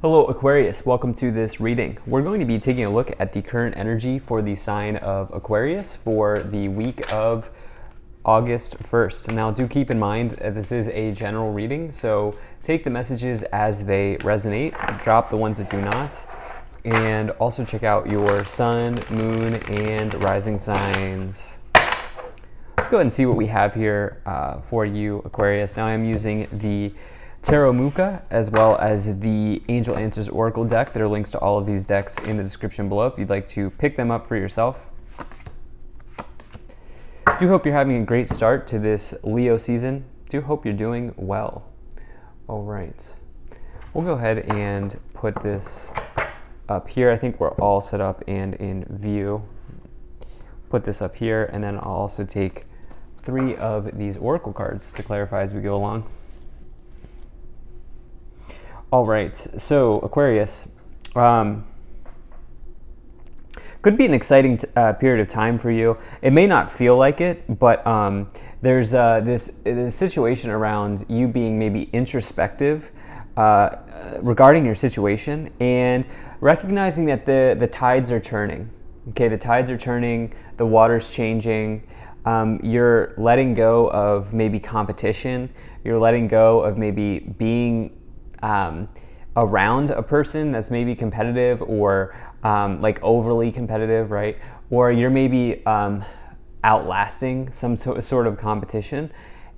Hello Aquarius, welcome to this reading. We're going to be taking a look at the current energy for the sign of Aquarius for the week of August 1st. Now do keep in mind this is a general reading, so take the messages as they resonate, drop the ones that do not, and also check out your sun, moon, and rising signs. Let's go ahead and see what we have here for you, Aquarius. Now I'm using the Tarot Muka as well as the Angel Answers Oracle deck. There are links to all of these decks in the description below if you'd like to pick them up for yourself. Do hope you're having a great start to this Leo season. Do hope you're doing well. All right, we'll go ahead and put this up here. I think we're all set up and in view. Put this up here, and then I'll also take 3 of these Oracle cards to clarify as we go along. All right, so Aquarius, could be an exciting period of time for you. It may not feel like it, but there's this situation around you being maybe introspective regarding your situation and recognizing that the tides are turning. Okay, the tides are turning, the water's changing. You're letting go of maybe competition. You're letting go of maybe being around a person that's maybe competitive or like overly competitive, right? Or you're maybe outlasting some sort of competition.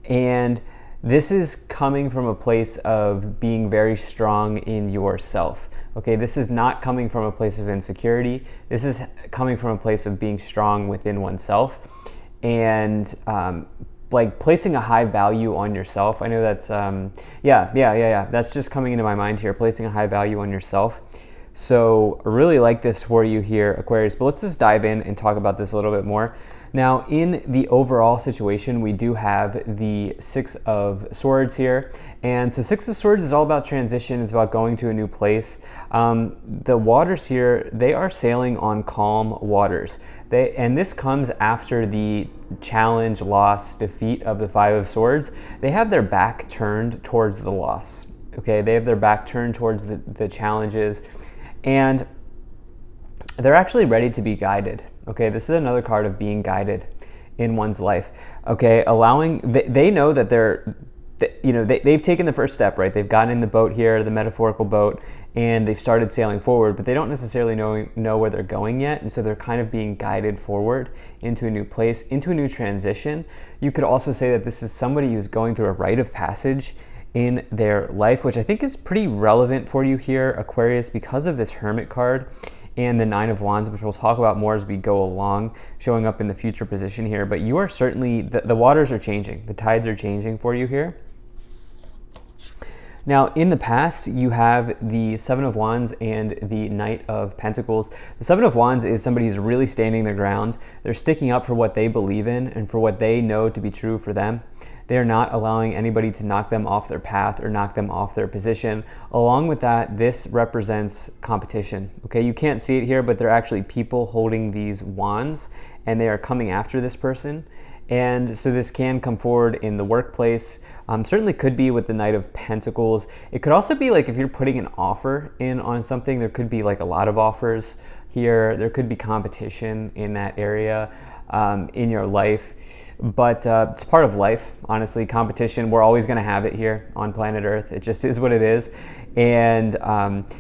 And this is coming from a place of being very strong in yourself. Okay, this is not coming from a place of insecurity. This is coming from a place of being strong within oneself and like placing a high value on yourself. I know that's, that's just coming into my mind here, placing a high value on yourself. So I really like this for you here, Aquarius, but let's just dive in and talk about this a little bit more. Now, in the overall situation, we do have the 6 of Swords here. And so 6 of Swords is all about transition. It's about going to a new place. The waters here, they are sailing on calm waters. And this comes after the challenge, loss, defeat of the 5 of Swords. They have their back turned towards the loss. Okay, they have their back turned towards the challenges. And they're actually ready to be guided. Okay, this is another card of being guided in one's life. Okay, they know that they've taken the first step, right? They've gotten in the boat here, the metaphorical boat, and they've started sailing forward, but they don't necessarily know where they're going yet, and so they're kind of being guided forward into a new place, into a new transition. You could also say that this is somebody who's going through a rite of passage in their life, which I think is pretty relevant for you here, Aquarius, because of this Hermit card and the 9 of Wands, which we'll talk about more as we go along, showing up in the future position here. But you are certainly, the waters are changing, the tides are changing for you here. Now, in the past, you have the 7 of Wands and the Knight of Pentacles. The 7 of Wands is somebody who's really standing their ground. They're sticking up for what they believe in and for what they know to be true for them. They're not allowing anybody to knock them off their path or knock them off their position. Along with that, this represents competition. Okay, you can't see it here, but they're actually people holding these wands and they are coming after this person. And so this can come forward in the workplace, certainly could be with the Knight of Pentacles. It could also be like if you're putting an offer in on something, there could be like a lot of offers here. There could be competition in that area in your life. But it's part of life, honestly, competition. We're always gonna have it here on planet Earth. It just is what it is. And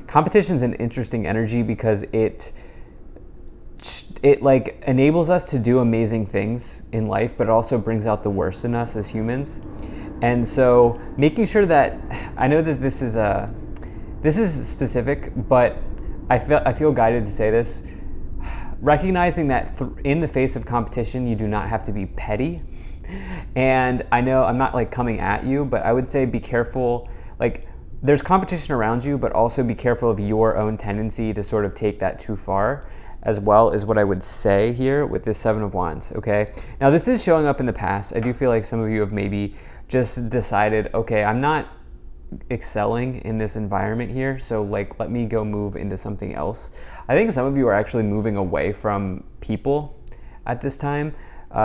competition is an interesting energy because it like enables us to do amazing things in life, but it also brings out the worst in us as humans. And so making sure that, I know that this is specific, but I feel guided to say this, recognizing that in the face of competition, you do not have to be petty. And I know I'm not like coming at you, but I would say be careful, like there's competition around you, but also be careful of your own tendency to sort of take that too far, as well is what I would say here with this 7 of Wands, okay? Now this is showing up in the past. I do feel like some of you have maybe just decided, okay, I'm not excelling in this environment here, so like let me go move into something else. I think some of you are actually moving away from people at this time.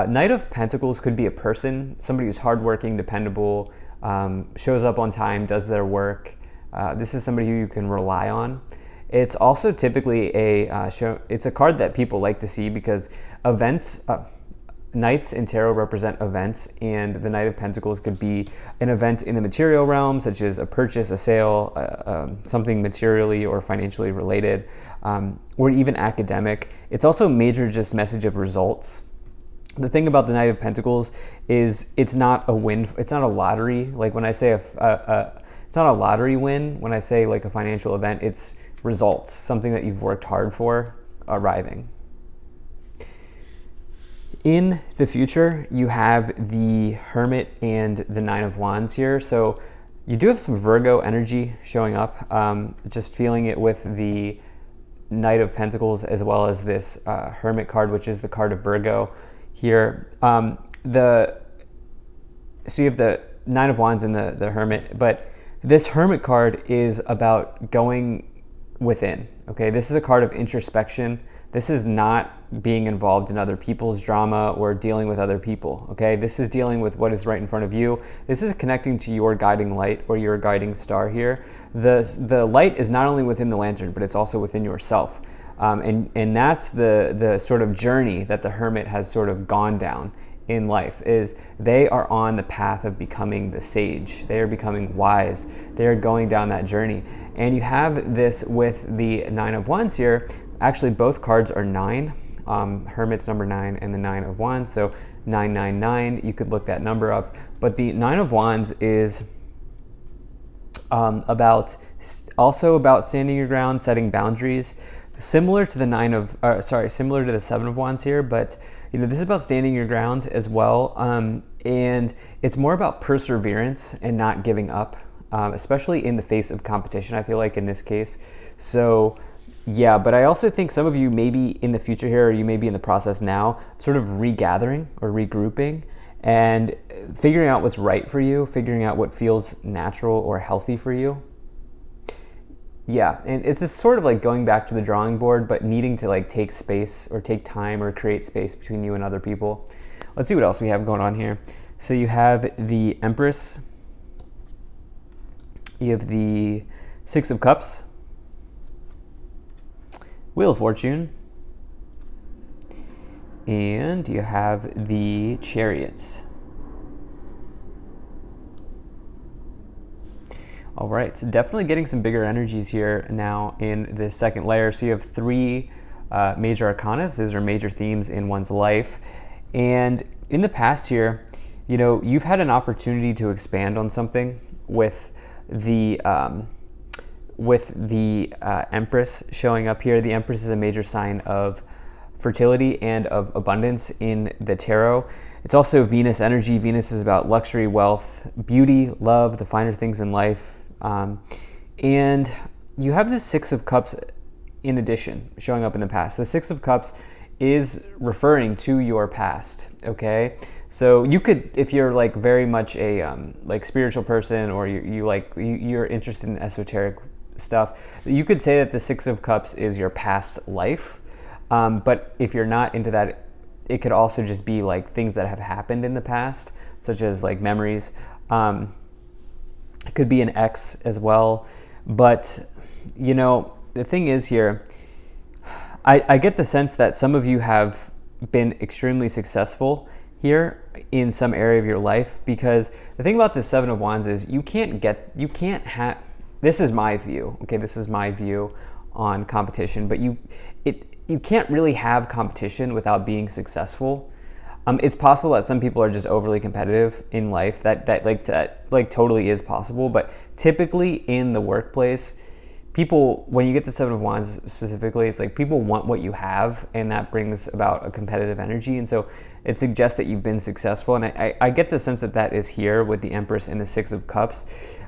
Knight of Pentacles could be a person, somebody who's hardworking, dependable, shows up on time, does their work, This is somebody who you can rely on. It's also typically it's a card that people like to see because Knights in tarot represent events, and the Knight of Pentacles could be an event in the material realm, such as a purchase, a sale, something materially or financially related, or even academic. It's also a major just message of results. The thing about the Knight of Pentacles is it's not a win. It's not a lottery. Like when I say it's not a lottery win. When I say like a financial event, it's results, something that you've worked hard for arriving. In the future, you have the Hermit and the Nine of Wands here. So you do have some Virgo energy showing up, just feeling it with the Knight of Pentacles as well as this Hermit card, which is the card of Virgo here. So you have the Nine of Wands and the Hermit, but this Hermit card is about going within, okay? This is a card of introspection. This is not being involved in other people's drama or dealing with other people, okay? This is dealing with what is right in front of you. This is connecting to your guiding light or your guiding star here. The light is not only within the lantern, but it's also within yourself. And that's the sort of journey that the Hermit has sort of gone down in life, is they are on the path of becoming the sage. They are becoming wise. They're going down that journey. And you have this with the Nine of Wands here. Actually, both cards are 9. Hermit's number 9 and the Nine of Wands, so 999. You could look that number up. But the Nine of Wands is also about standing your ground, setting boundaries, similar to similar to the Seven of Wands here. But this is about standing your ground as well, and it's more about perseverance and not giving up, especially in the face of competition, I feel like in this case. So yeah, but I also think some of you may be in the future here, or you may be in the process now, sort of regathering or regrouping and figuring out what's right for you, figuring out what feels natural or healthy for you. Yeah, and it's just sort of like going back to the drawing board, but needing to like take space or take time or create space between you and other people. Let's see what else we have going on here. So you have the Empress, you have the Six of Cups, Wheel of Fortune, and you have the Chariot. All right, so definitely getting some bigger energies here now in the second layer. So you have 3 major arcana. Those are major themes in one's life. And in the past here, you've had an opportunity to expand on something with the Empress showing up here. The Empress is a major sign of fertility and of abundance in the tarot. It's also Venus energy. Venus is about luxury, wealth, beauty, love, the finer things in life. And you have the Six of Cups in addition showing up in the past. The Six of Cups is referring to your past, okay? So you could, if you're like very much a like spiritual person, or you're interested in esoteric stuff, you could say that the Six of Cups is your past life. But if you're not into that, it could also just be like things that have happened in the past, such as like memories. It could be an ex as well. But, the thing is here, I get the sense that some of you have been extremely successful here in some area of your life, because the thing about the Seven of Wands is you can't have, this is my view, okay, this is my view on competition, but you can't really have competition without being successful. It's possible that some people are just overly competitive in life. That totally is possible. But typically in the workplace, people, when you get the Seven of Wands specifically, it's like people want what you have, and that brings about a competitive energy. And so it suggests that you've been successful. And I get the sense that is here with the Empress and the Six of Cups.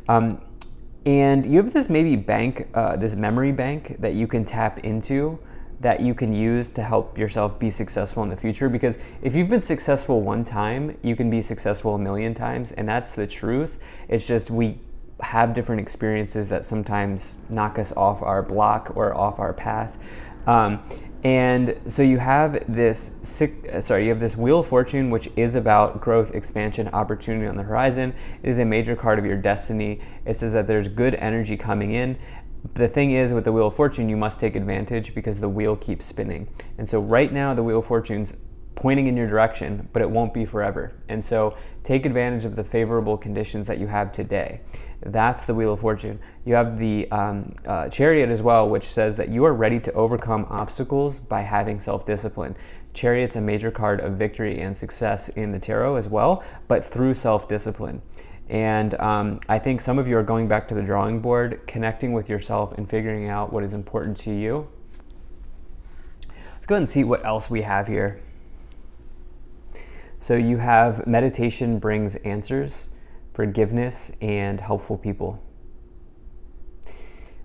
And you have this maybe bank, this memory bank that you can tap into, that you can use to help yourself be successful in the future. Because if you've been successful one time, you can be successful a million times, and that's the truth. It's just we have different experiences that sometimes knock us off our block or off our path. And so you have this Wheel of Fortune, which is about growth, expansion, opportunity on the horizon. It is a major card of your destiny. It says that there's good energy coming in. The thing is, with the Wheel of Fortune, you must take advantage because the wheel keeps spinning. And so right now, the Wheel of Fortune's pointing in your direction, but it won't be forever. And so take advantage of the favorable conditions that you have today. That's the Wheel of Fortune. You have the Chariot as well, which says that you are ready to overcome obstacles by having self-discipline. Chariot's a major card of victory and success in the tarot as well, but through self-discipline. And I think some of you are going back to the drawing board, connecting with yourself and figuring out what is important to you. Let's go ahead and see what else we have here. So you have meditation brings answers, forgiveness, and helpful people.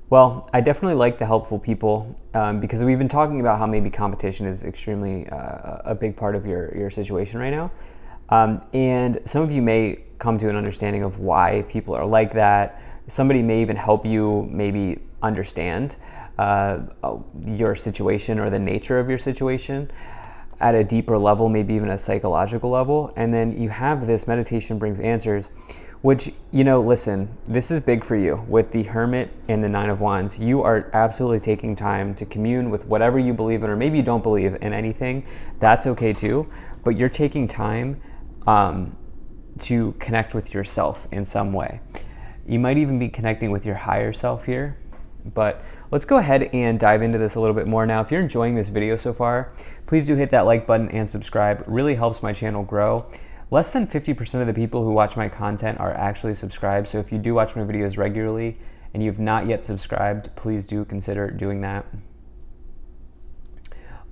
Well, I definitely like the helpful people because we've been talking about how maybe competition is extremely a big part of your situation right now. And some of you may come to an understanding of why people are like that. Somebody may even help you maybe understand your situation or the nature of your situation at a deeper level, maybe even a psychological level. And then you have this meditation brings answers, which, listen, this is big for you with the Hermit and the Nine of Wands. You are absolutely taking time to commune with whatever you believe in, or maybe you don't believe in anything. That's okay too, but you're taking time to connect with yourself in some way. You might even be connecting with your higher self here, but let's go ahead and dive into this a little bit more now. If you're enjoying this video so far, please do hit that like button and subscribe. It really helps my channel grow. Less than 50% of the people who watch my content are actually subscribed, so if you do watch my videos regularly and you've not yet subscribed, please do consider doing that.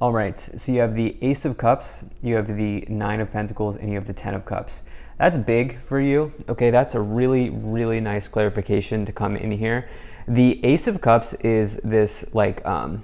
All right, so you have the Ace of Cups, you have the Nine of Pentacles, and you have the Ten of Cups. That's big for you, okay? That's a really, really nice clarification to come in here. The Ace of Cups is this kind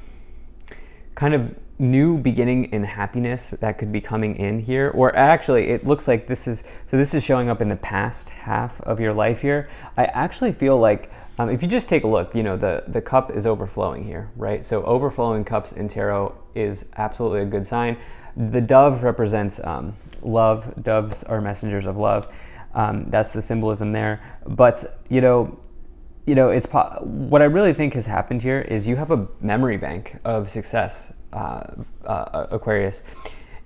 of new beginning in happiness that could be coming in here, or actually it looks like this is showing up in the past half of your life here. I actually feel like if you just take a look, the cup is overflowing here, right? So overflowing cups in tarot is absolutely a good sign. The dove represents love. Doves are messengers of love. That's the symbolism there. But it's what I really think has happened here is you have a memory bank of success, Aquarius,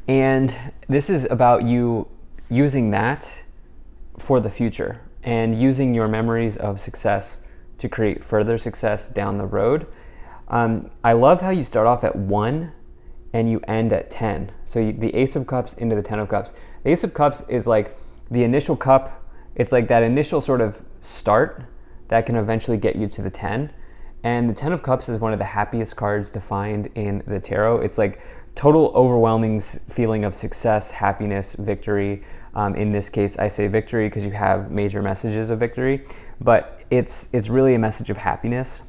and this is about you using that for the future and using your memories of success to create further success down the road. I love how you start off at 1 and you end at 10. So the Ace of Cups into the Ten of Cups. The Ace of Cups is like the initial cup. It's like that initial sort of start that can eventually get you to the 10. And the Ten of Cups is one of the happiest cards to find in the tarot. It's like total overwhelming feeling of success, happiness, victory. In this case, I say victory because you have major messages of victory, but it's really a message of happiness.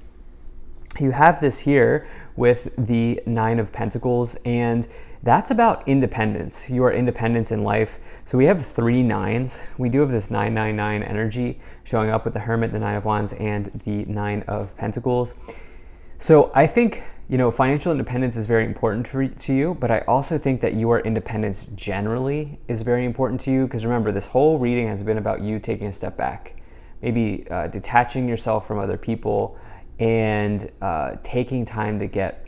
You have this here with the Nine of Pentacles, and that's about independence, your independence in life. So we have 3 nines. We do have this 999 energy showing up with the Hermit, the Nine of Wands, and the Nine of Pentacles. So I think, financial independence is very important to you, but I also think that your independence generally is very important to you, because remember, this whole reading has been about you taking a step back, maybe detaching yourself from other people and taking time to get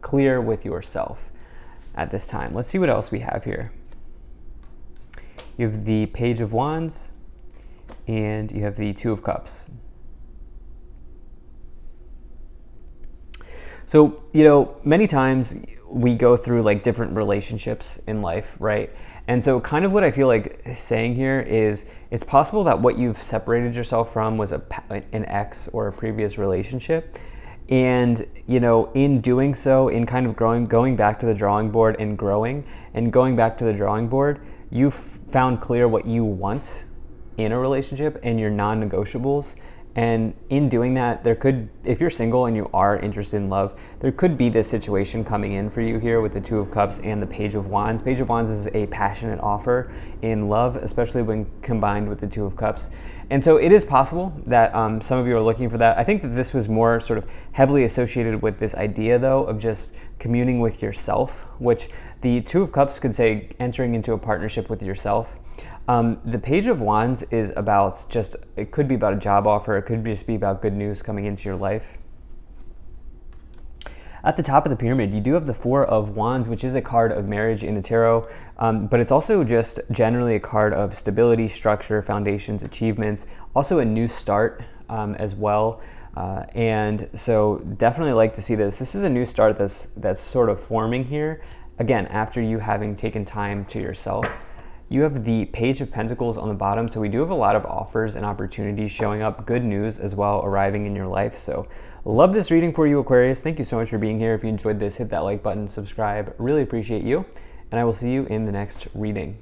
clear with yourself at this time. Let's see what else we have here. You have the Page of Wands and you have the Two of Cups. So, many times we go through like different relationships in life, right? And so kind of what I feel like saying here is it's possible that what you've separated yourself from was an ex or a previous relationship. And, in doing so, in kind of going back to the drawing board and growing and going back to the drawing board, you've found clear what you want in a relationship and your non-negotiables. And in doing that, there could, if you're single and you are interested in love, there could be this situation coming in for you here with the Two of Cups and the Page of Wands. Page of Wands is a passionate offer in love, especially when combined with the Two of Cups. And so it is possible that some of you are looking for that. I think that this was more sort of heavily associated with this idea, though, of just communing with yourself, which the Two of Cups could say entering into a partnership with yourself. The Page of Wands is about just, it could be about a job offer, it could just be about good news coming into your life. At the top of the pyramid, you do have the Four of Wands, which is a card of marriage in the tarot, but it's also just generally a card of stability, structure, foundations, achievements, also a new start as well. And so definitely like to see this. This is a new start that's sort of forming here, again, after you having taken time to yourself. You have the Page of Pentacles on the bottom, so we do have a lot of offers and opportunities showing up, good news as well arriving in your life. So love this reading for you, Aquarius. Thank you so much for being here. If you enjoyed this, hit that like button, subscribe. Really appreciate you, and I will see you in the next reading.